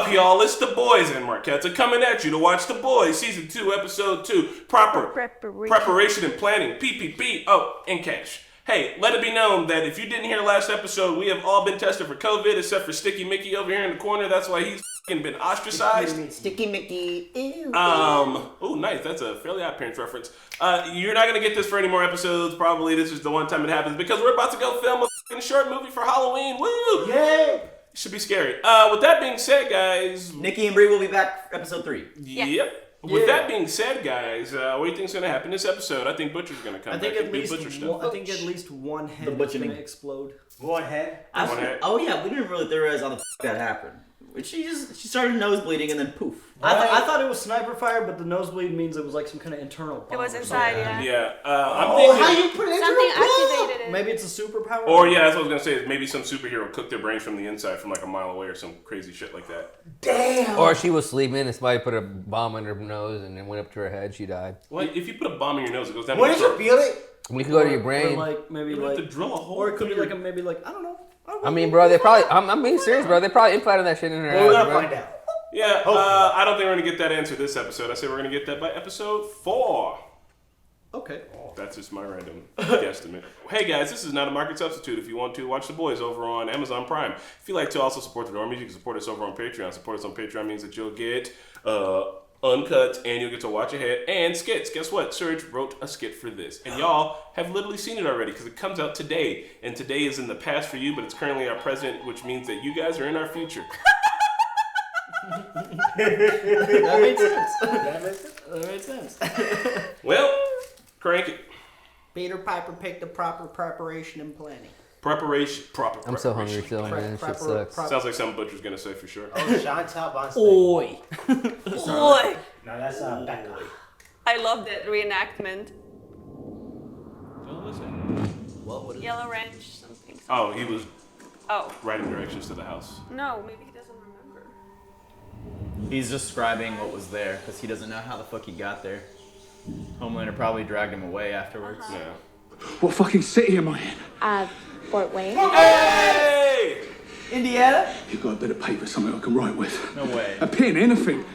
up, y'all? It's The Boys and Marquetta coming at you to watch The Boys Season 2, Episode 2. Proper preparation and planning. PPP. Oh, and cash. Hey, let it be known that if you didn't hear last episode, we have all been tested for COVID except for Sticky Mickey over here in the corner. That's why he's been ostracized. Sticky Mickey. Ew. Oh, nice. That's a Fairly Odd Parents reference. You're not gonna get this for any more episodes. Probably this is the one time it happens because we're about to go film a short movie for Halloween. Woo! Yay! Should be scary. With that being said, guys, Nikki and Bree will be back for episode 3. Yep. With that being said, guys, what do you think's gonna happen this episode? I think Butcher's gonna come back and do Butcher stuff. I think at least one head is gonna explode. One head? Oh yeah, we didn't really theorize how the that happened. She started nosebleeding and then poof. I thought it was sniper fire, but the nosebleed means it was like some kind of internal bomb. It was inside, Yeah. I'm thinking how you put it something activated it. Maybe it's a superpower. Or yeah, that's what I was gonna say. Is maybe some superhero cooked their brains from the inside from like a mile away or some crazy shit like that. Damn. Or she was sleeping and somebody put a bomb in her nose and it went up to her head. She died. Well, if you put a bomb in your nose, it goes down. When did you feel it? We could go to your brain. Or like maybe You like have to drill a hole. or it could be like I don't know. I mean, bro, they probably. I'm being serious, bro. They probably implanted that shit in her Well, we're ass, gonna bro. find out. Yeah, I don't think we're gonna get that answer this episode. I say we're gonna get that by episode 4. Okay. That's just my random guesstimate. Hey guys, this is not a market substitute. If you want to watch The Boys over on Amazon Prime. If you'd like to also support the Normies, you can support us over on Patreon. Support us on Patreon means that you'll get uncut and you'll get to watch ahead and skits. Guess what? Serge wrote a skit for this. And y'all have literally seen it already because it comes out today. And today is in the past for you, but it's currently our present, which means that you guys are in our future. That made sense. That made sense. Well, crank it. Peter Piper picked the proper preparation and planning. Proper I'm so hungry still, man. Shit sucks. Sounds like something Butcher's gonna say for sure. Oh, Chantal Bonstein. Oi. Boy, No, that's Becca. I love that reenactment. What was it? Yellow Ranch, something. Oh, he was Oh, writing directions to the house. no, maybe he doesn't remember. He's describing what was there because he doesn't know how the fuck he got there. Homelander probably dragged him away afterwards. Yeah. What fucking city am I in? Fort Wayne. Hey! Indiana? You got a bit of paper, something I can write with. No way. A pen, anything.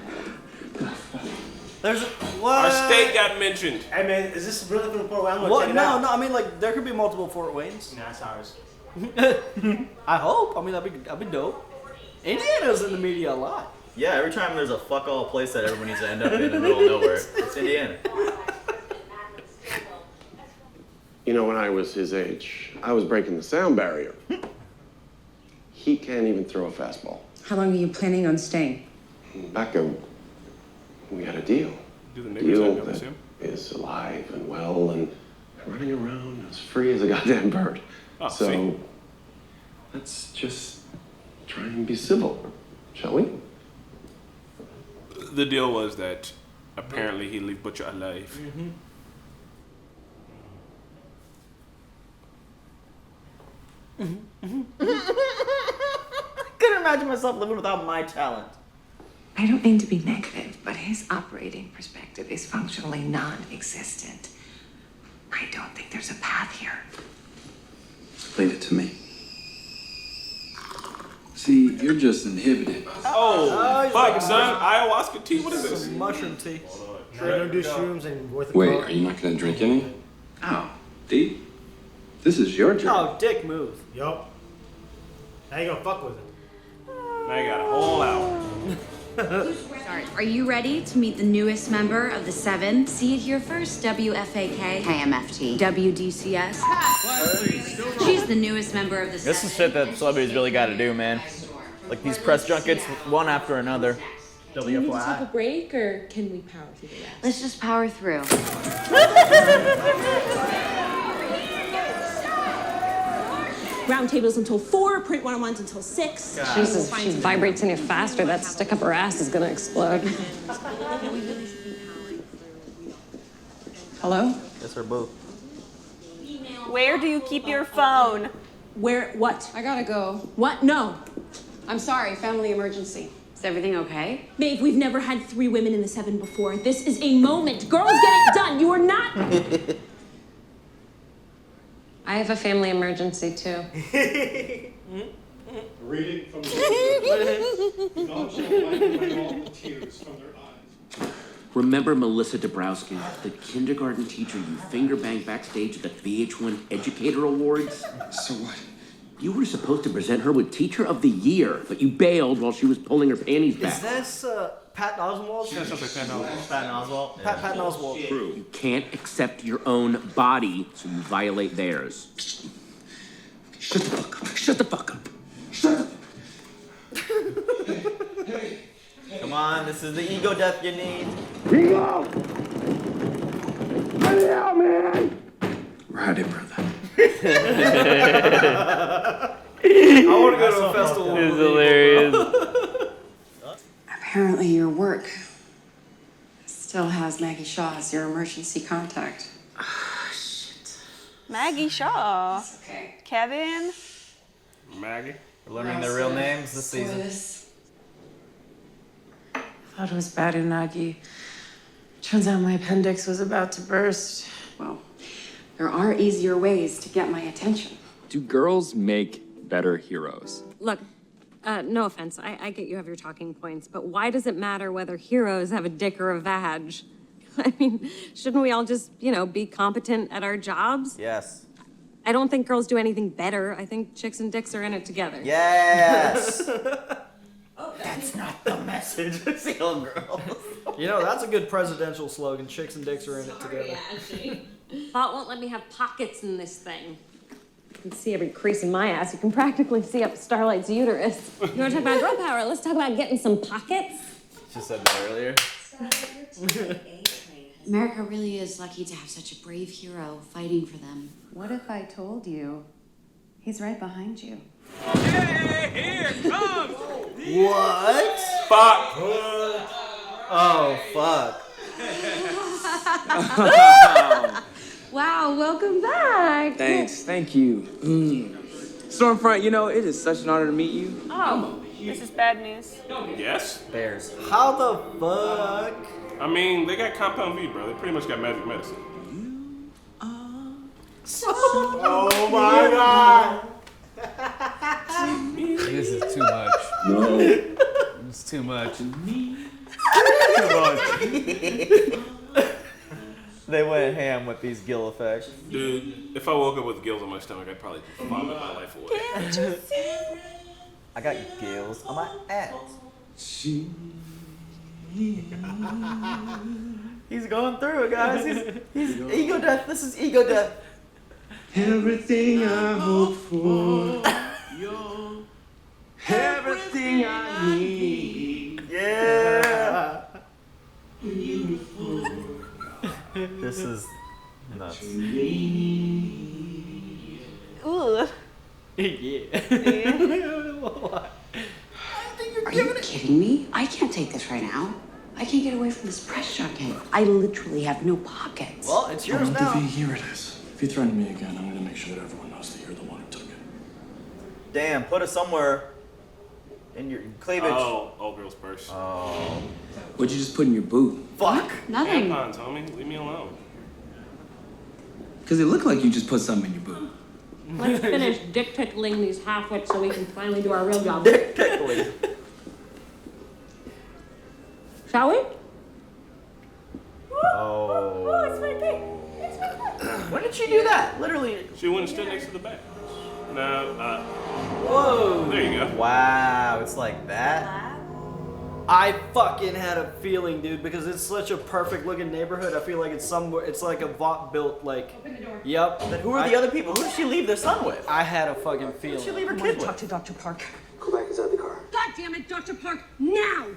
There's what? Our state got mentioned. Hey man, is this really from the Fort Wayne? I'm gonna What? check it No, out. no. I mean, like there could be multiple Fort Waynes. Nah, it's ours. I hope. I mean, that'd be dope. Indiana's in the media a lot. Yeah, every time there's a fuck all place that everyone needs to end up in the middle of nowhere, it's Indiana. You know, when I was his age, I was breaking the sound barrier. He can't even throw a fastball. How long are you planning on staying? Becca, we had a deal. Do the A neighbors deal know that him? is alive and well and running around as free as a goddamn bird. Oh, So, see? let's just try and be civil, shall we? The deal was that apparently he'd leave Butcher alive. Mm-hmm. I couldn't imagine myself living without my talent. I don't mean to be negative, but his operating perspective is functionally non-existent. I don't think there's a path here. Leave it to me. See, you're just inhibited. Oh, he's fuck, making son. Ayahuasca tea? What is this? Some mushroom tea. Sure, don't do shrooms and worth a Wait, call. are you not gonna drink any? Oh, D? This is your job. Oh, dick move. Yup. Now you gonna fuck with it. Now you got a whole hour. Sorry. Are you ready to meet the newest member of the Seven? See it here first. WFAK. KMFT. WDCS. She's the newest member of the Seven. This is shit that celebrities really got to do, man. Like these press junkets, one after another. Do you need to take a break, or can we power through the rest? Let's just power through. Roundtables until 4, print one-on-ones until 6. Jesus, if she vibrates any faster, that stick up her ass is gonna explode. Hello? That's her boo. Where do you keep your phone? Where, what? I gotta go. What? No. I'm sorry, family emergency. Is everything okay? Maeve, we've never had 3 women in the 7 before. This is a moment. Girls, get it done. You are not... I have a family emergency, too. Reading from the God shall wipe away all the tears from their eyes. Remember Melissa Dabrowski, the kindergarten teacher you finger banged backstage at the VH1 Educator Awards? So what? You were supposed to present her with Teacher of the Year, but you bailed while she was pulling her panties back. Is this Patton Oswalt? Yeah, sounds like Patton Oswalt. Patton Oswalt. Yeah. Patton Oswalt. True. You can't accept your own body, so you violate theirs. Shut the fuck up. Shut the fuck up. Shut up. Come on, this is the ego death you need. Ego! Let it out, man! Rowdy, brother. I want to go to a festival. It's hilarious. Apparently your work still has Maggie Shaw as your emergency contact. Maggie Shaw. Okay. Kevin. Maggie. We're learning their real names this season. Thought it was bad, Unagi. Turns out my appendix was about to burst. Well, there are easier ways to get my attention. Do girls make better heroes? Look, no offense, I get you have your talking points, but why does it matter whether heroes have a dick or a vag? I mean, shouldn't we all just, be competent at our jobs? Yes. I don't think girls do anything better. I think chicks and dicks are in it together. Yes! That's not the message. It's the old girl. That's a good presidential slogan. Chicks and dicks are in it together. Thought won't let me have pockets in this thing. You can see every crease in my ass. You can practically see up Starlight's uterus. You want to talk about girl power? Let's talk about getting some pockets. She said that earlier. America really is lucky to have such a brave hero fighting for them. What if I told you he's right behind you? Here it comes! What? Fuck! Oh, fuck. Wow, welcome back. Thanks, thank you. Stormfront, it is such an honor to meet you. Oh, this is bad news. Yes? Bears. How the fuck? I mean, they got Compound V, bro. They pretty much got magic medicine. Oh my god! This is too much. No. It's too much. Too much. They went ham with these gill effects. Dude, if I woke up with gills on my stomach, I'd probably just vomit my life away. I got gills on my ass. He's going through it, guys. He's ego death. This is ego death. Everything I hope for, everything I need. Yeah. This is nuts. Ooh. Yeah. Are you kidding me? I can't take this right now. I can't get away from this press junket. I literally have no pockets. Well, it's yours now. Here it is. If you threaten me again, I'm gonna make sure that everyone knows that you're the one who took it. Damn, put it somewhere in your cleavage. Oh, old girl's purse. Oh. What'd you just put in your boot? Fuck. Nothing. Tampons, homie. Leave me alone. Because it looked like you just put something in your boot. Let's finish dick tickling these half-wits so we can finally do our real job. Dick tickling. Shall we? Oh. It's my dick. When did she do that? Literally. She went and stood next to the back. No, Whoa. there you go. Wow, it's like that. I fucking had a feeling, dude, because it's such a perfect looking neighborhood. I feel like it's somewhere. It's like a Vought built, like. Yep. Then who are the other people? Who did she leave their son with? I had a fucking Who feeling. did she leave her kid with? Talk to Dr. Park. Go back inside the car. God damn it, Dr. Park, now!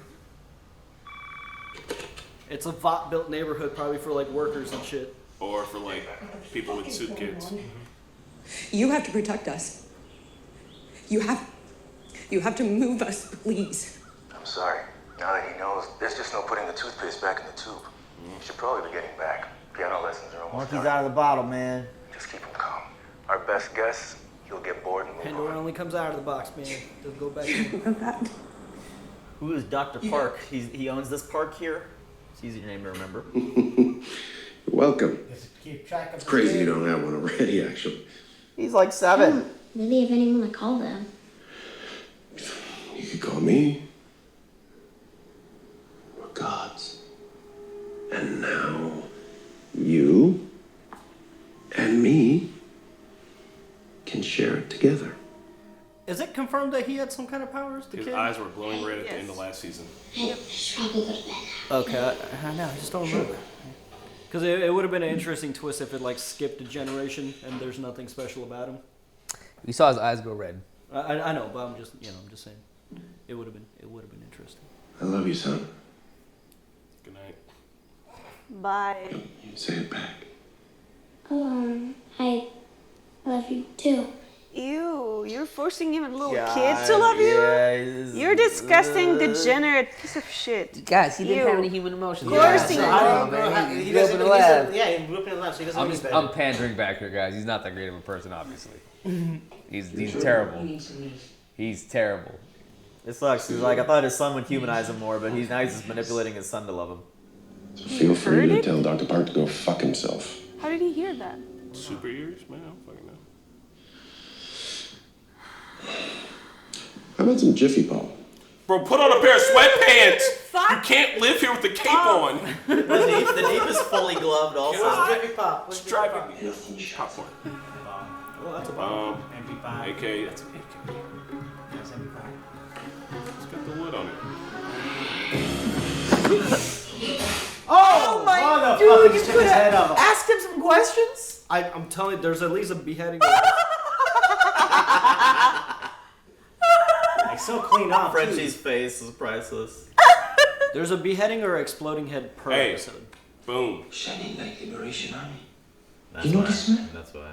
It's a Vought built neighborhood, probably for like workers and shit. Or for like people with suit kids. You have to protect us. You have to move us, please. I'm sorry. Now that he knows, there's just no putting the toothpaste back in the tube. You should probably be getting back. Piano lessons are almost Monkey's done. out of the bottle, man. Just keep him calm. Our best guess, he'll get bored and move Pandora on. only comes out of the box, man. Doesn't go back in. Who is Dr. Park? He owns this park here. It's easy name to remember. You're welcome. Keep track of It's crazy you don't have one already, actually. He's like 7. Maybe if anyone would call them. You could call me. We're gods. And now, you and me can share it together. Is it confirmed that he had some kind of powers? The His kid? eyes were glowing red at the end of last season. Okay, I know. I just don't remember. Because it would have been an interesting twist if it like skipped a generation and there's nothing special about him. You saw his eyes go red. I know, but I'm just saying, it would have been interesting. I love you, son. Good night. Bye. Say it back. I love you too. Ew, you're forcing even little kids to love you? Yeah, You're disgusting, degenerate piece of shit. Guys, he didn't Ew. have any human emotions. Forcing He grew up in the doesn't. lab. Yeah, he grew up in the lab, so he doesn't know any better. I'm pandering back here, guys. He's not that great of a person, obviously. He's terrible. He's terrible. It sucks. He's like, I thought his son would humanize him more, but now he's just manipulating his son to love him. So feel free to tell Dr. Park to go fuck himself. How did he hear that? Super ears? Man, I don't fucking know. How about some Jiffy Pop? Bro, put on a pair of sweatpants! You can't live here with the cape on! The deep is fully gloved also. What's Jiffy Pop? What's Stripe Jiffy Pop? popcorn. Oh, that's a bomb. AK, that's an AK. That's MP5. It's got the wood on it. Oh my dude, just took his head off. Ask him some questions. I'm telling you, there's at least a beheading. Like so clean off. Frenchie's face is priceless. There's a beheading or exploding head per episode. Boom. Shining Light Liberation Army. That's You know why. this, man? That's why.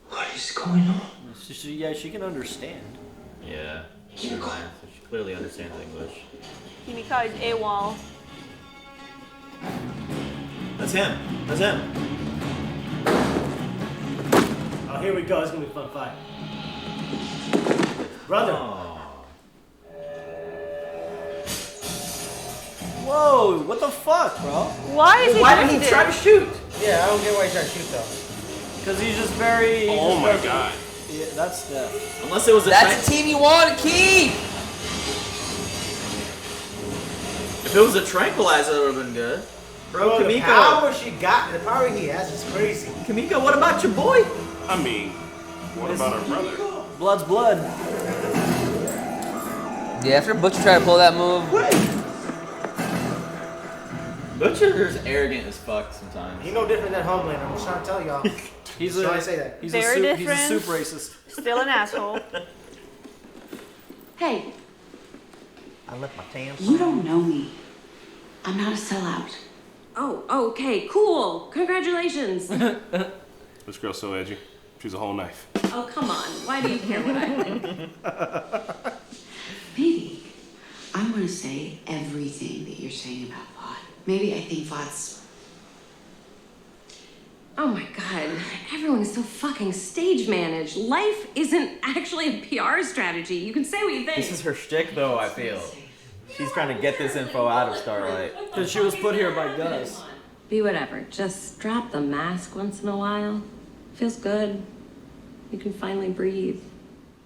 What is going on? She can understand. Yeah. She clearly understands English. Himika is AWOL. That's him. That's him. Oh, here we go. It's gonna be a fun fight. Brother. Whoa, what the fuck, bro? Why is he Why doing did he this? try to shoot? Yeah, I don't get why he tried to shoot though. Because he's just very. Oh my god. Yeah, that's Steph. Unless it was a That's the team you want to keep! If it was a tranquilizer, it would have been good. Bro, The Kamiko. power she got, the power he has is crazy. Kamiko, what about your boy? I mean, what about our brother? Blood's blood. Yeah, after Butcher tried to pull that move. Butcher's arrogant as fuck sometimes. He no different than Homelander. I'm just trying to tell y'all. He's Trying to say that. He's Very a he's a different. soup racist. Still an asshole. Hey, I left my tan. you don't know me. I'm not a sellout. Oh, okay, cool. Congratulations. This girl's so edgy. She's a whole knife. Oh, come on. Why do you care what I think? Maybe I want to say everything that you're saying about Vought. Maybe I think Vought's. Oh my god, everyone is so fucking stage managed. Life isn't actually a PR strategy. You can say what you think. This is her shtick, though, I feel. She's trying to get this info out of Starlight. Because she was put here by Gus. Be whatever. Just drop the mask once in a while. Feels good. You can finally breathe.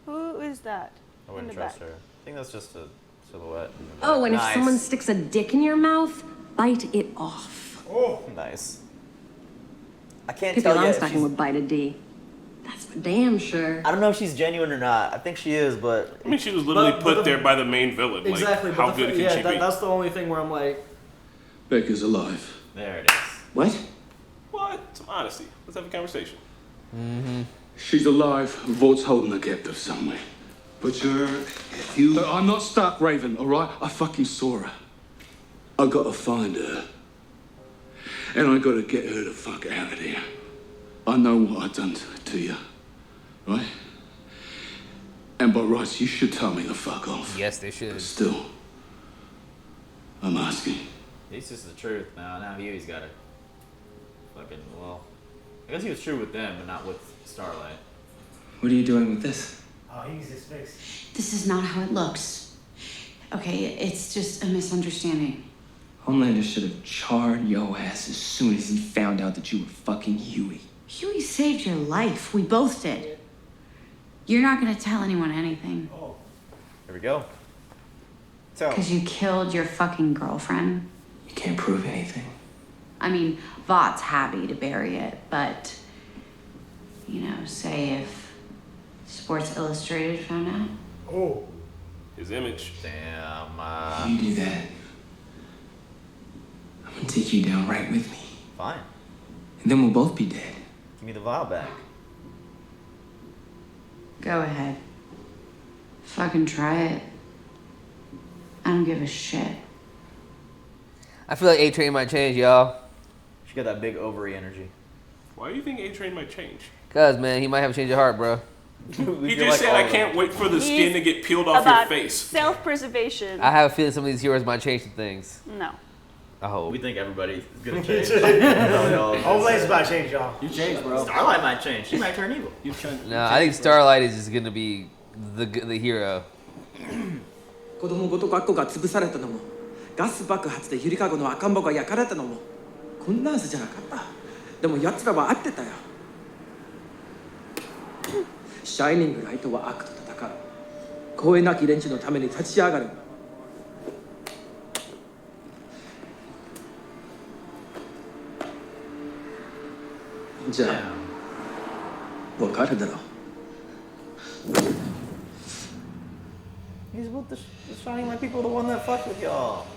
Who is that? I wouldn't In the trust back. her. I think that's just a silhouette. Oh, and Nice. if someone sticks a dick in your mouth, bite it off. Oh. Nice. I can't Pippi tell yet. if Longstocking she's- would bite a D. That's for damn sure. I don't know if she's genuine or not. I think she is, but I mean, she was literally But put the- there by the main villain. Exactly. Like, how but the good fa- can she yeah, be? that's the only thing where I'm like, Becca's alive. there it is. What? What? Some honesty. Let's have a conversation. She's alive. Vaught's holding her captive somewhere. But you... I'm not stuck, Raven, all right? I fucking saw her. I gotta find her. And I gotta get her the fuck out of here. I know what I've done to you, right? And by rights, you should tell me to fuck off. Yes, they should. But still, I'm asking. It's just the truth now. Now Huey's got it. Fucking, well. I guess he was true with them, but not with Starlight. What are you doing with this? Oh, he's his face. This is not how it looks. Okay, it's just a misunderstanding. Homelander should have charred your ass as soon as he found out that you were fucking Huey. Huey saved your life. We both did. You're not gonna tell anyone anything. Here we go. So. Because you killed your fucking girlfriend. You can't prove anything. I mean, Vought's happy to bury it, but, you know, say if Sports Illustrated found out. Oh. His image. Damn. You do that, I'm gonna take you down right with me. Fine. And then we'll both be dead. Give me the vial back. Go ahead. Fucking try it. I don't give a shit. I feel like A-Train might change, y'all. She got that big ovary energy. Why do you think A-Train might change? Cause, man, he might have a change of heart, bro. He just said, I can't wait for the skin to get peeled off your face. Self-preservation. I have a feeling some of these heroes might change some things. No. I hope. We think everybody's gonna change. Homeland's about to change, y'all. You changed, bro. Starlight might change. She might turn evil. You changed. No, I think Starlight is just gonna be the hero. 子供ごと学校が潰されたのもガス爆発でゆりかごの赤ん坊が焼かれたのもこんなはずじゃなかったでも奴らは合ってたよシャイニングライトは悪と戦う公園なき連中のために立ち上がるじゃあわかるだろう He's with the Shining Light people, the one that fucked with y'all.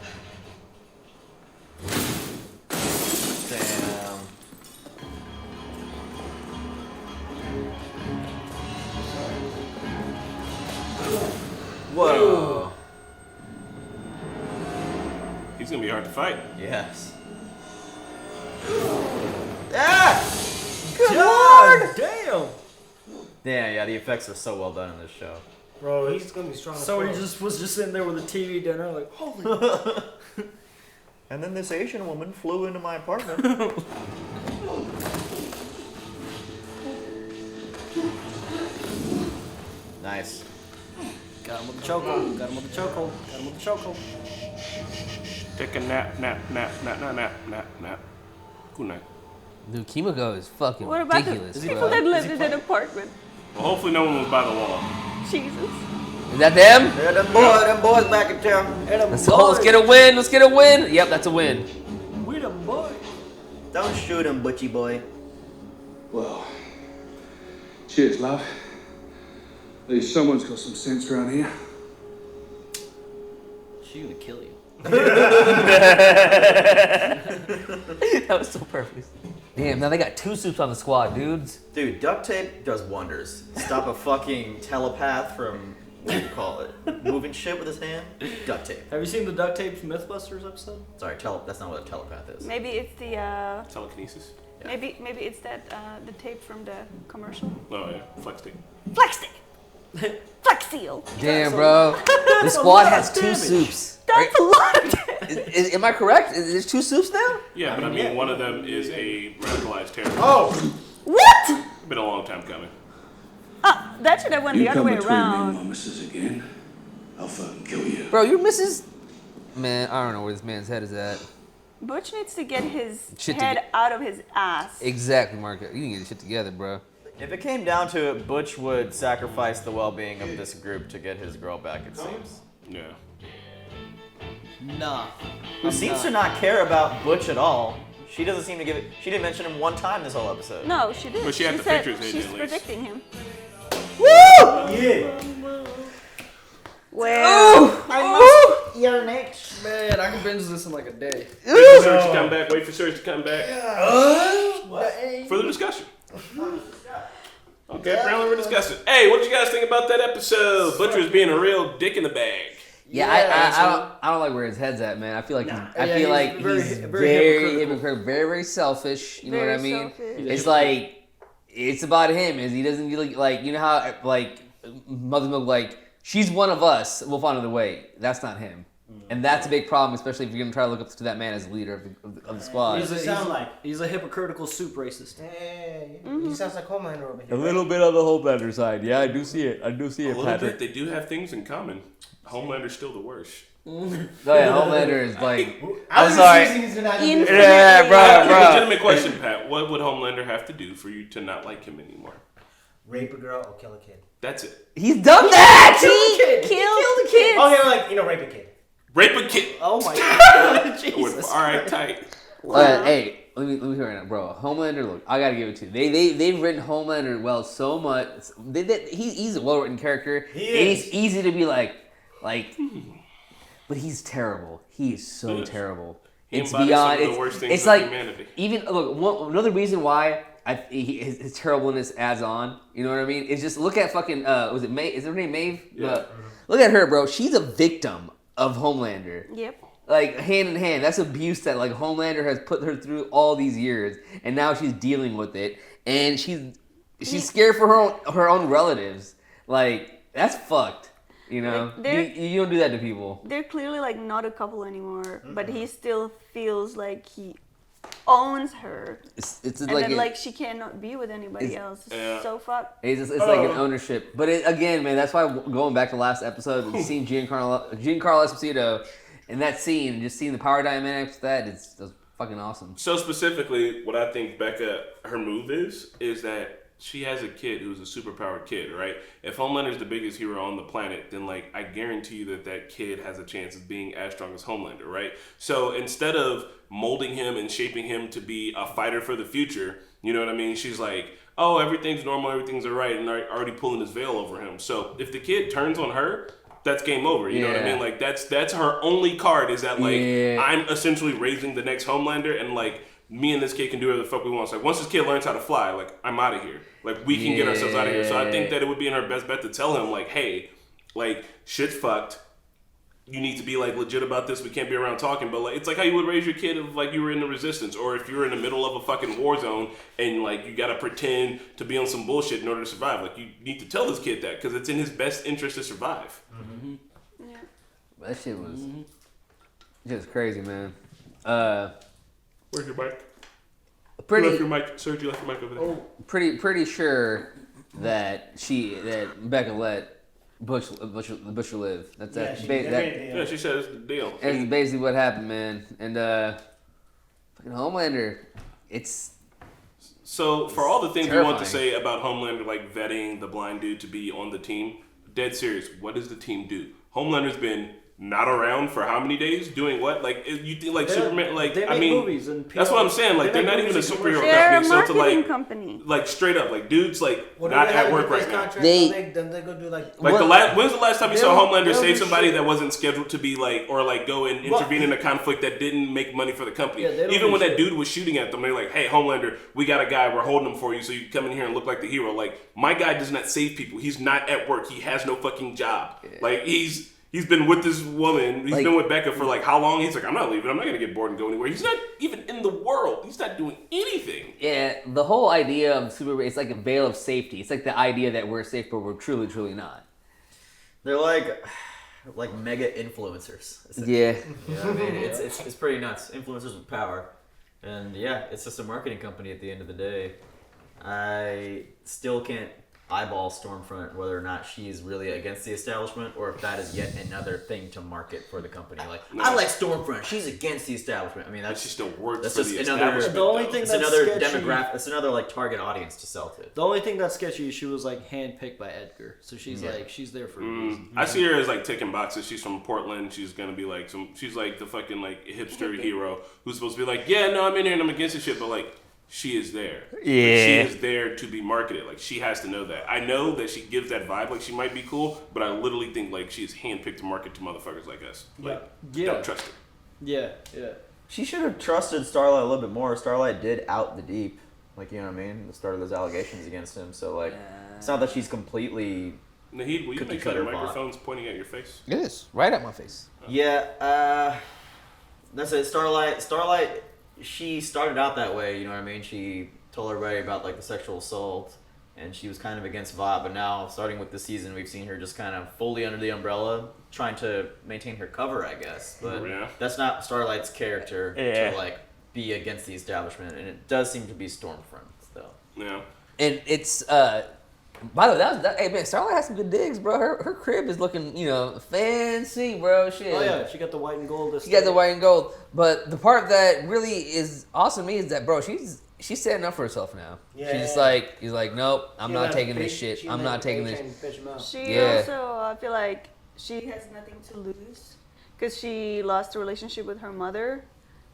Damn. Whoa. He's gonna be hard to fight. Yes. Ah! Good God lord! damn! Damn, yeah, the effects are so well done in this show. Bro, he's gonna be strong. So he was just sitting there with a TV dinner, like, holy. And then this Asian woman flew into my apartment. Nice. Got him with the chokehold. Got him with the chokehold. Got him with the chokehold. Take a nap. Good night. Dude, Kimiko is fucking What about ridiculous, the bro. people that lived in an apartment? Well, hopefully no one was by the wall. Jesus. Is that them? Yeah, them boys back in town. Let's get a win. Let's get a win. Yep, that's a win. We the boy. Don't shoot him, butchie boy. Well, cheers, love. At least someone's got some sense around here. She's gonna kill you. That was so perfect. Damn, now they got 2 soups on the squad, dudes. Dude, duct tape does wonders. Stop a fucking telepath from, what do you call it? Moving shit with his hand? Duct tape. Have you seen the Duct Tape Mythbusters episode? Sorry, that's not what a telepath is. Maybe it's the telekinesis. Yeah. Maybe it's that the tape from the commercial. Oh yeah, flex tape. Flex tape. Flex seal. Damn, bro. The squad has 2 soups. That's a lot of damage. Am I correct? There's 2 soups now? Yeah, but I mean, one of them is a radicalized terrorist. Oh! What? Been a long time coming. That should have went the other way around. My missus again, I'll fucking kill you. Bro, your missus... Man, I don't know where this man's head is at. Butch needs to get his Shit head out of his ass. Exactly, Mark. You can get your shit together, bro. If it came down to it, Butch would sacrifice the well-being of this group to get his girl back, it seems. Yeah. Nah. Who seems to not care about Butch at all. She doesn't seem to give it. She didn't mention him one time this whole episode. No, she did. But she had the said pictures hidden she's at least. predicting him. Woo! Yeah. Well, I must urinate. Man, I can binge this in like a day. Wait for Serge to come back. Wait for Serge to come back. Further discussion. Okay, apparently we're discussing. Hey, what you guys think about that episode? Butcher's being a real dick in the bag. Yeah, I don't like where his head's at, man. I feel like he's very very hypocritical, very selfish. You know what I Very mean? selfish. It's like it's about him. Is he doesn't like you know how like Mother Milk like she's one of us. We'll find another way. That's not him, and that's a big problem, especially if you're gonna try to look up to that man as the leader of the squad. He's a hypocritical soup racist. Hey, he sounds like Homelander over here. A little bit on the Homelander side. Yeah, I do see it. I do see A it, little Patrick. bit. They do have things in common. Homelander's still the worst. Oh yeah, Homelander is like. I I'm was sorry. just using that. Yeah, bro. Legitimate question, Pat. What would Homelander have to do for you to not like him anymore? Rape a girl or kill a kid. That's it. He's done that. He killed the kid. Okay, like, rape a kid. Rape a kid. Oh my god. Jesus. All right, tight. Hey, let me hear it now, bro. Homelander, look, I gotta give it to you. They've written Homelander well so much. He's a well written character. He and is. he's easy to be like, but he's terrible. He is so terrible. It's embodies beyond. some of the worst things It's of like humanity. even look. Another reason why his terribleness adds on. You know what I mean? It's just look at fucking. Was it May? Is her name Maeve? Yeah. Look at her, bro. She's a victim of Homelander. Yep. Like hand in hand, that's abuse that like Homelander has put her through all these years, and now she's dealing with it, and she's scared for her own relatives. Like that's fucked, you know. Like, you don't do that to people. They're clearly like not a couple anymore, but he still feels like he owns her. It's and like then like she cannot be with anybody else. It's so fucked. It's like an ownership, but again, man, that's why going back to last episode, seeing Giancarlo Esposito. In that scene, and just seeing the power dynamics of that, it's fucking awesome. So specifically, what I think Becca, her move is that she has a kid who's a superpowered kid, right? If Homelander's the biggest hero on the planet, then like I guarantee you that kid has a chance of being as strong as Homelander, right? So instead of molding him and shaping him to be a fighter for the future, you know what I mean? She's like, oh, everything's normal, everything's all right, and already pulling his veil over him. So if the kid turns on her, that's game over. You know what I mean? Like that's her only card is that like I'm essentially raising the next Homelander, and like me and this kid can do whatever the fuck we want. So like once this kid learns how to fly, like I'm out of here. Like we can get ourselves out of here. So I think that it would be in her best bet to tell him like, hey, like shit's fucked. You need to be like legit about this. We can't be around talking, but like it's like how you would raise your kid if like you were in the resistance, or if you're in the middle of a fucking war zone and like you gotta pretend to be on some bullshit in order to survive. Like you need to tell this kid that because it's in his best interest to survive. Mm-hmm. Yeah. That shit was just crazy, man. Where's your mic? Pretty. You left your mic, Serge. You left your mic over there. Pretty sure that Becca let Bush live. That's Yeah, she said it's the deal. That's basically what happened, man. And fucking Homelander, it's so for all the things terrifying. we want to say about Homelander, like vetting the blind dude to be on the team, dead serious. What does the team do? Homelander's been not around for how many days? Doing what? Like you think like Superman? Like they I make mean, movies and that's what I'm saying. Like they're not even a superhero They're company. a So to marketing like, company. like straight up, like dudes like What not do they at have work in place right now. contract? Then they go do like When's the last time you saw Homelander they'll save do somebody shit. that wasn't scheduled to be like, or like go and intervene in a conflict that didn't make money for the company? Yeah, they don't Even do when shit. that dude was shooting at them, they're like, "Hey, Homelander, we got a guy. We're holding him for you, so you come in here and look like the hero." Like my guy does not save people. He's not at work. He has no fucking job. Yeah. Like He's been with this woman. He's been with Becca for like how long? He's like, I'm not leaving. I'm not gonna get bored and go anywhere. He's not even in the world. He's not doing anything. Yeah, the whole idea of Superman, it's like a veil of safety. It's like the idea that we're safe, but we're truly not. They're like mega influencers. Yeah. You know what I mean? It's pretty nuts. Influencers with power. And yeah, it's just a marketing company at the end of the day. I still can't eyeball Stormfront whether or not she's really against the establishment or if that is yet another thing to market for the company. Like, I like Stormfront, she's against the establishment. I mean, She still works that's for just the another. establishment. The only thing It's that's another sketchy, demographic. It's another like target audience to sell to. The only thing that's sketchy is she was like handpicked by Edgar, so she's like she's there for a reason. I see her as like ticking boxes. She's from Portland. She's gonna be like she's like the fucking like hipster hero who's supposed to be like, yeah, no, I'm in here and I'm against this shit, but like she is there. Yeah. Like, she is there to be marketed. Like she has to know that. I know that she gives that vibe like she might be cool, but I literally think like she is handpicked to market to motherfuckers like us. Like don't trust her. Yeah. She should have trusted Starlight a little bit more. Starlight did out the deep, like, you know what I mean? The start of those allegations against him. So like, it's not that she's completely. Nahid, will you make sure the microphone's pointing at your face? It is right at my face. Yeah, that's it. Starlight, she started out that way, you know what I mean? She told everybody about like the sexual assault, and she was kind of against Vought, but now, starting with this season, we've seen her just kind of fully under the umbrella, trying to maintain her cover, I guess. But that's not Starlight's character to like be against the establishment, and it does seem to be Stormfront, though. Yeah. And it's by the way, hey man, Starlight has some good digs, bro. Her crib is looking, fancy, bro. Shit. Oh yeah, she got the white and gold. She got the white and gold. But the part that really is awesome to me is that, bro, she's she's standing up for herself now. Yeah, She's yeah. he's like, nope, I'm not taking this shit. I'm not taking this. She also, I feel like she has nothing to lose because she lost a relationship with her mother,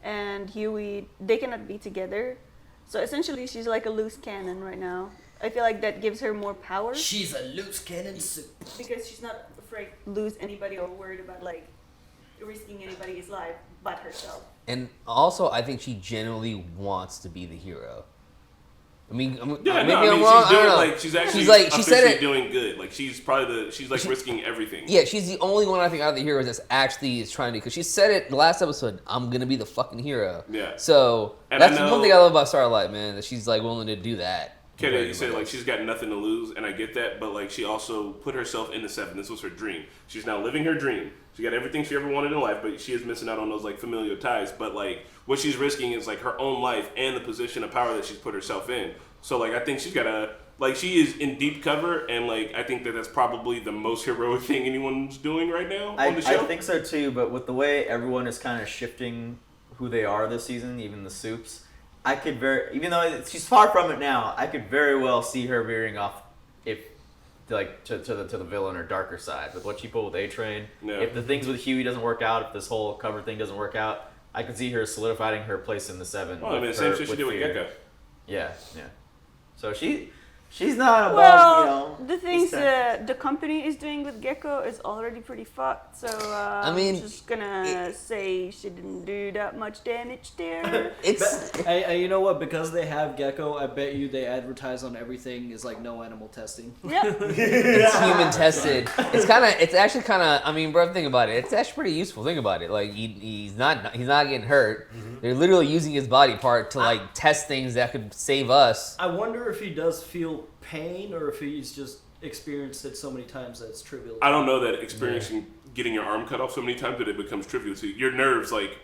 and Huey, they cannot be together. So essentially, she's like a loose cannon right now. I feel like that gives her more power. She's a loose cannon soup. Because she's not afraid to lose anybody or worried about like risking anybody's life but herself. And also, I think she genuinely wants to be the hero. I mean, Yeah, maybe no, I'm I mean, wrong. she's I don't doing know. like she's actually she said it. doing good. Like she's probably she's risking everything. Yeah, she's the only one I think out of the heroes that's actually is trying to. Because she said it the last episode. I'm gonna be the fucking hero. Yeah. So And that's I know- one thing I love about Starlight, man. That she's like willing to do that. Kenny, you said like she's got nothing to lose, and I get that, but like she also put herself in the 7. This was her dream. She's now living her dream. She got everything she ever wanted in life, but she is missing out on those like familial ties. But like what she's risking is like her own life and the position of power that she's put herself in. So like I think she's got a like she is in deep cover, and like I think that that's probably the most heroic thing anyone's doing right now on the show. I think so too, but with the way everyone is kind of shifting who they are this season, even the Soups, I could even though she's far from it now, I could very well see her veering off if like to the villain or darker side with what she pulled with A-Train. Yeah. If the things with Huey doesn't work out, if this whole cover thing doesn't work out, I could see her solidifying her place in the 7. Well, I mean, the same shit she did with Fear. Gecko. Yeah. So she's not above, Well, the these things things. the company is doing with Gecko is already pretty fucked. So I mean, I'm just gonna say she didn't do that much damage there. Hey, you know what? Because they have Gecko, I bet you they advertise on everything is like no animal testing. Yep. It's human tested. It's actually kind of. I mean, bro, think about it. It's actually pretty useful. Think about it. Like he's not getting hurt. They're literally using his body part to like test things that could save us. I wonder if he does feel pain or if he's just experienced it so many times that it's trivial. I don't know that experiencing getting your arm cut off so many times that it becomes trivial to you. Your nerves, like,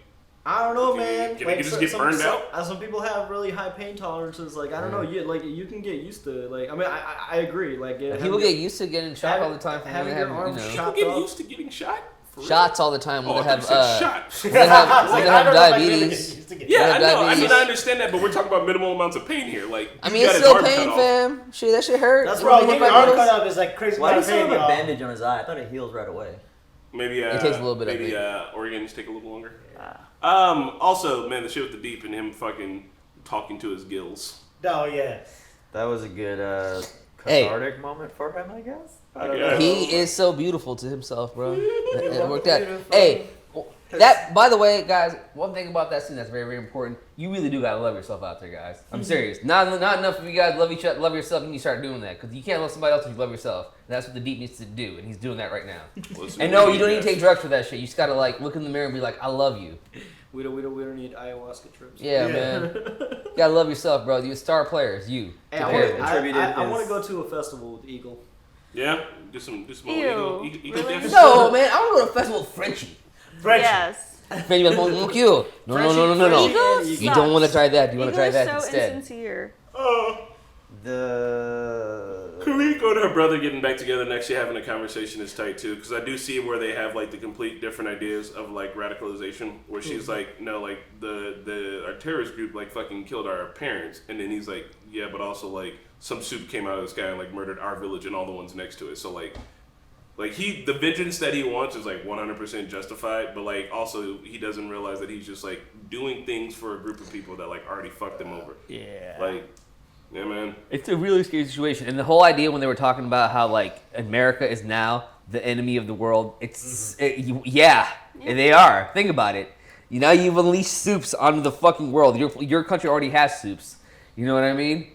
I don't know, man. Can it just get burned out? Some people have really high pain tolerances. Like I don't know, you can get used to it. Like I mean, I agree. Like People get used to getting shot all the time. Having your arm shot People get used to getting shot. Shots all the time when they have shots. when they have diabetes. Yeah, I know. I mean, I understand that, but we're talking about minimal amounts of pain here. Like, I mean, it's still pain, fam. Shit, that shit hurt. That's right. Getting your arm cut off is like crazy. Why amount does of he pain, have a y'all? bandage on his eye? I thought it heals right away. Maybe it takes a little bit. Maybe organs take a little longer. Also, man, the shit with the deep and him fucking talking to his gills. Oh yeah. That was a good cathartic moment for him, I guess. I don't know. He is so beautiful to himself, bro. It worked out. Hey, that, by the way, guys, one thing about that scene that's very, very important, you really do gotta love yourself out there, guys. I'm serious. Not enough of you guys love yourself, and you start doing that, because you can't love somebody else if you love yourself. And that's what the deep needs to do, and he's doing that right now. And no, you don't need to take drugs for that shit. You just gotta like look in the mirror and be like, I love you. We don't need ayahuasca trips. Yeah, man. You gotta love yourself, bro. You star players, you. Hey, I want to go to a festival with Eagle. Yeah, do some Eagle really? dance. No, man, I want to go to a festival with Frenchie. Yes. Frenchie was more cute. No. Eagles You don't want to try that. You want to try that so instead. Insincere. Kariko and her brother getting back together and actually having a conversation is tight too, because I do see where they have like the complete different ideas of like radicalization, where she's like, no, like our terrorist group like fucking killed our parents, and then he's like, yeah, but also like some soup came out of the sky and like murdered our village and all the ones next to it. So like the vengeance that he wants is like 100% justified, but like also he doesn't realize that he's just like doing things for a group of people that like already fucked him over. Yeah. Like. Yeah, man. It's a really scary situation. And the whole idea when they were talking about how, like, America is now the enemy of the world, they are. Think about it. You've unleashed soups onto the fucking world. Your country already has soups. You know what I mean?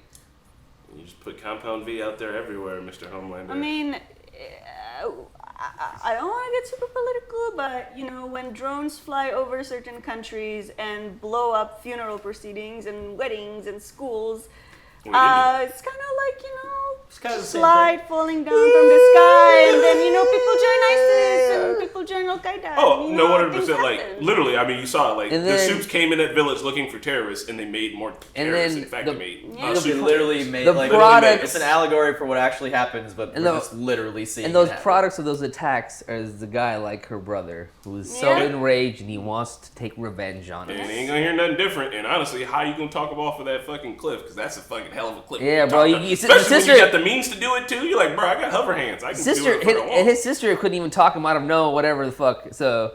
You just put Compound V out there everywhere, Mr. Homelander. I mean, I don't want to get super political, but, when drones fly over certain countries and blow up funeral proceedings and weddings and schools, it's kind of like, slide falling down from the sky, and then, people join ISIS and people join Al-Qaeda, America. Oh, and, no, things 100%. Like, happen. literally, I mean, you saw it. Like, And the then- Supes came in that village looking for terrorists, and they made more And terrorists. then In fact, the- they made Yeah. They super literally terrorists. made The like products- it's an allegory for what actually happens, but And we're the- just literally seeing. And those it happen. products of those attacks is the guy like her brother who is so Yeah. enraged and he wants to take revenge on And us. they ain't gonna hear nothing different. And honestly, how you gonna talk him off of that fucking cliff? Because that's a fucking hell of a cliff. Yeah, bro, you- Especially sister- when you got the means to do it too. You're like, bro, I got hover hands. I can do Sister, it if I want. his sister couldn't even talk him out of no whatever the fuck. So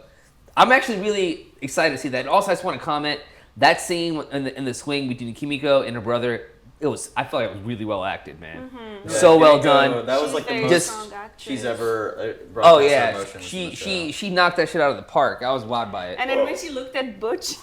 I'm actually really excited to see that. And also, I just want to comment that scene in the swing between Kimiko and her brother. I felt like it was really well acted, man. Mm-hmm. So well Kimiko, done. That was like the She's most Just- strong actress. she's ever. Oh broadcast her yeah, emotions in the show. she knocked that shit out of the park. I was wowed by it. And then when she looked at Butch,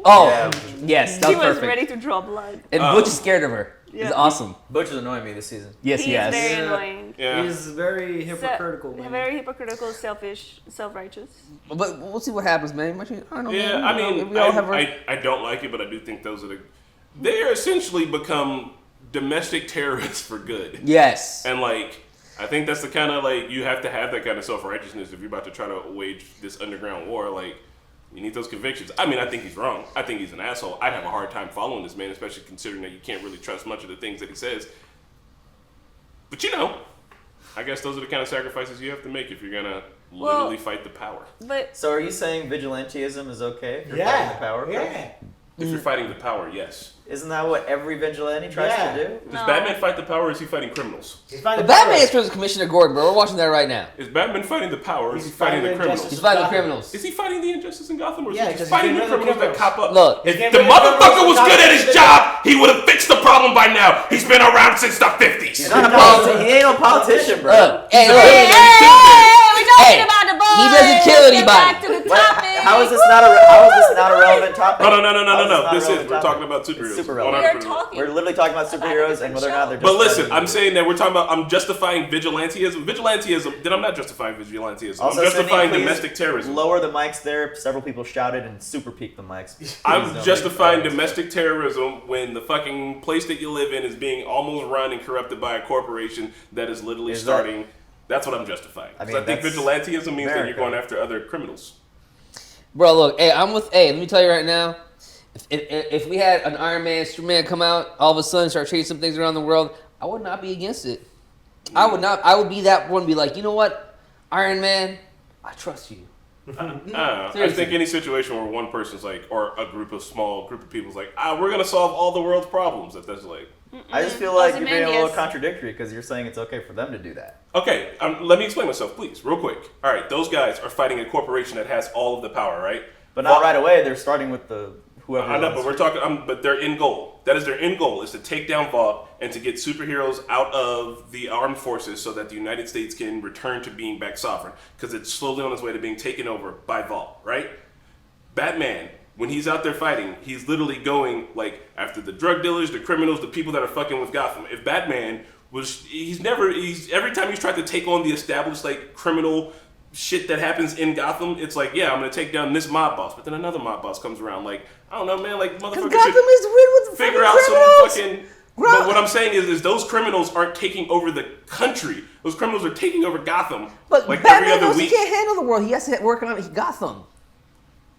Oh Yeah. yes, that she was was perfect. ready to draw blood. And Butch is scared of her. It's Yeah. awesome. Butch is annoying me this season. Yes, He he is has. very Yeah. annoying. Yeah. He's very hypocritical, man. Very hypocritical, selfish, self-righteous. But we'll see what happens, man. I don't know, Yeah, man. I mean, we all have our... I don't like it, but I do think those are they're essentially become domestic terrorists for good. Yes. And like, I think that's the kind of like, you have to have that kind of self-righteousness if you're about to try to wage this underground war. Like, you need those convictions. I mean, I think he's wrong. I think he's an asshole. I'd have a hard time following this man, especially considering that you can't really trust much of the things that he says. But you know, I guess those are the kind of sacrifices you have to make if you're gonna literally fight the power. But So are you saying vigilantism is okay? If you're Yeah. fighting the power? Yeah. If you're fighting the power, yes. Isn't that what every vigilante tries Yeah. to do? Does Batman fight the power, or is he fighting criminals? He's The fighting Batman power. is Commissioner Gordon, bro. We're watching that right now. Is Batman fighting the power, or is he He's fighting the fighting criminals? He's injustice. fighting the Gotham. criminals. Is he fighting the injustice in Gotham, or is Yeah, he because just he's fighting the getting rid of the criminals that criminals. cop up? Look, If He's getting the rid of the motherfucker criminals was that good cop at his up. job, he would have fixed the problem by now. He's been around since the 50s. He's not a politician. He ain't a politician, bro. Hey, look. we're talking Hey, about the boys. he doesn't kill Let's get anybody. back to the What? topic. How is this not a relevant topic? No. How is this not a This is, relevant we're topic? talking about It's superheroes. super 100%. relevant. We are talking. We're literally talking about superheroes and whether or not they're just. But listen, friendly. I'm saying that we're talking about, I'm justifying vigilantism. Then I'm not justifying vigilantism. Also, I'm justifying Sydney, please domestic terrorism. Lower the mics there. Several people shouted and super peaked the mics. Please I'm don't justifying make domestic terrorism when the fucking place that you live in is being almost run and corrupted by a corporation that is literally Is starting. That's what I'm justifying. I 'Cause mean, I think that's vigilantism means that you're America. going after other criminals. Bro, look, let me tell you right now, if we had an Iron Man, Superman come out, all of a sudden start changing some things around the world, I would not be against it. I would be that one, be like, you know what, Iron Man, I trust you. I Seriously. think any situation where one person's like, or a small group of people's like, we're gonna solve all the world's problems. That's like, I just feel like you're being a little Ozymandias. contradictory because you're saying it's okay for them to do that. okay, let me explain myself, please, real quick. All right, those guys are fighting a corporation that has all of the power, right? But not right away. They're starting with the whoever. I know, owns- but we're talking. But their end goal. That is their end goal, is to take down Vought and to get superheroes out of the armed forces so that the United States can return to being back sovereign, because it's slowly on its way to being taken over by Vought, right? Batman, when he's out there fighting, he's literally going like after the drug dealers, the criminals, the people that are fucking with Gotham. If Batman every time he's tried to take on the established like criminal shit that happens in Gotham, it's like, yeah, I'm gonna take down this mob boss, but then another mob boss comes around. Like, I don't know, man. Like, motherfuckers Gotham should is riddled with figure fucking out some criminals. fucking. But what I'm saying is those criminals aren't taking over the country. Those criminals are taking over Gotham. But like Batman every other knows he week. can't handle the world. He has to work on Gotham.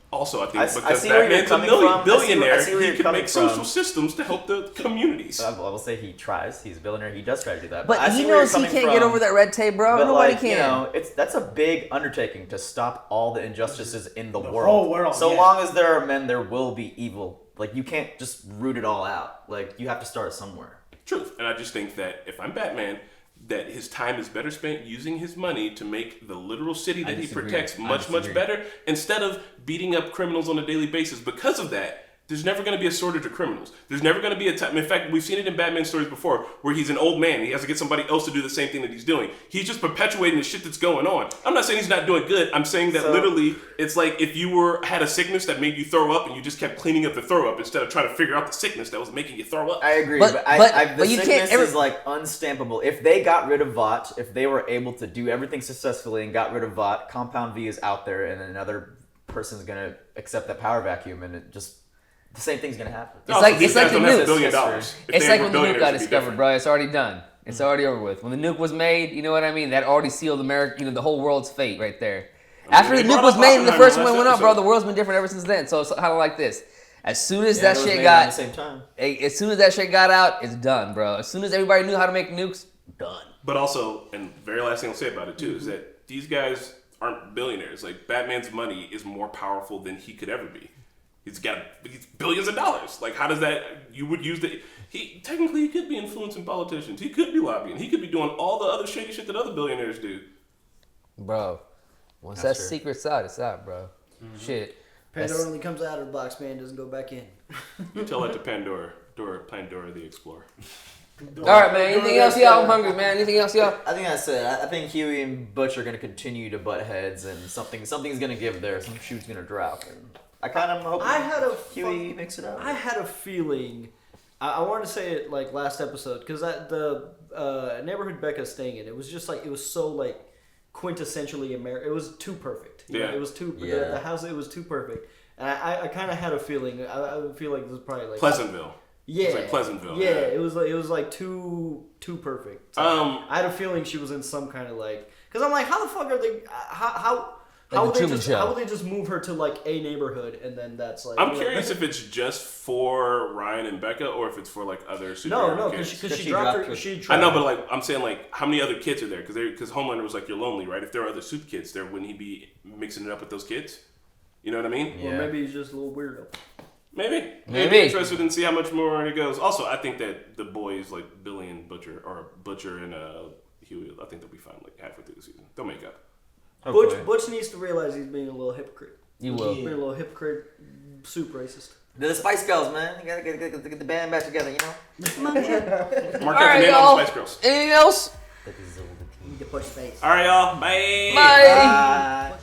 Also, I think I because see where you're Batman's a coming from. I see billionaire, where you're he can coming make social from. systems to help the communities. I will say he tries. He's a billionaire. He does try to do that. But I he see where knows you're he coming can't get from. over that red tape, bro. But Nobody like, can. You know, that's a big undertaking to stop all the injustices in the world. whole world, So yeah. long as there are men, there will be evil. Like you can't just root it all out. Like you have to start somewhere. Truth. And I just think that if I'm Batman, that his time is better spent using his money to make the literal city that he disagree. protects I much disagree. better, instead of beating up criminals on a daily basis. Because of that, there's never going to be a shortage of criminals. There's never going to be a time. In fact, we've seen it in Batman stories before where he's an old man. He has to get somebody else to do the same thing that he's doing. He's just perpetuating the shit that's going on. I'm not saying he's not doing good. I'm saying that literally it's like if you had a sickness that made you throw up and you just kept cleaning up the throw up instead of trying to figure out the sickness that was making you throw up. I agree, But- but, but the you sickness can't is like unstampable. If they got rid of Vought, if they were able to do everything successfully and got rid of Vought, Compound V is out there, and another person's gonna accept that power vacuum, and it just the same thing's gonna happen. It's like these it's like guys the don't have $1 nuke. billion. If It's they like were when the nuke billionaires, got it'd be discovered, different. bro. It's already done. It's already over with. When the nuke was made, you know what I mean? That already sealed America, the whole world's fate right there. After the they nuke brought was up made and the first Oppenheimer one went last up, bro, episode. the world's been different ever since then. So it's kind of like this. As soon as Yeah, that it was shit made got, around the same time. as soon as that shit got out, it's done, bro. As soon as everybody knew how to make nukes, done. But also, and very last thing I'll say about it too is that these guys aren't billionaires. Like Batman's money is more powerful than he could ever be. He's billions of dollars. Like how does that? You would use the. He technically he could be influencing politicians. He could be lobbying. He could be doing all the other shady shit that other billionaires do. Bro, once That's that true. secret's out, it's out, bro. Shit. Pandora only comes out of the box, man. Doesn't go back in. You tell that to Pandora the Explorer. All right, man. Anything else, y'all? I'm hungry, man. Anything else, y'all? I think that's it. I think Huey and Butch are gonna continue to butt heads, and something's gonna give there. Some shoe's gonna drop. And I kind of hope Huey makes it out. I had a feeling. I wanted to say it like last episode because the neighborhood Becca's staying in, it was just like it was so like quintessentially American. It was too perfect. You know, Yeah. it was too. Yeah. The house, it was too perfect, and I kind of had a feeling. I feel like this was probably like Pleasantville. Yeah, It's like Pleasantville. Yeah, it was like too perfect. So I had a feeling she was in some kind of like because I'm like, how the fuck are they? How would they just move her to like a neighborhood and then that's like? I'm curious if it's just for Ryan and Becca or if it's for like other superhero No, kids. because she dropped her. I know, but like I'm saying, like how many other kids are there? Because Homelander was like, you're lonely, right? If there are other soup kids there, wouldn't he be mixing it up with those kids? You know what I mean? Well, maybe he's just a little weirdo. Maybe. I'd be interested in see how much more it goes. Also, I think that the boys like Billy and Butcher and Huey, I think they'll be fine like halfway through the season. They'll make up. Butch needs to realize he's being a little hypocrite. You will. He's being a little hypocrite, soup racist. They're the Spice Girls, man. You gotta get the band back together, you know? Mark All out the right, name y'all. on the Spice Girls. Anything else? Need to push face. All right, y'all. Bye. Bye.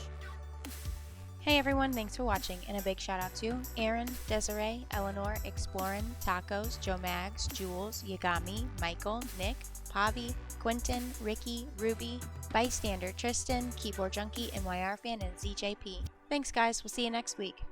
Hey everyone, thanks for watching, and a big shout out to Aaron, Desiree, Eleanor, Explorin, Tacos, Joe Mags, Jules, Yagami, Michael, Nick, Pavi, Quentin, Ricky, Ruby, Bystander, Tristan, Keyboard Junkie, NYR Fan, and ZJP. Thanks guys, we'll see you next week.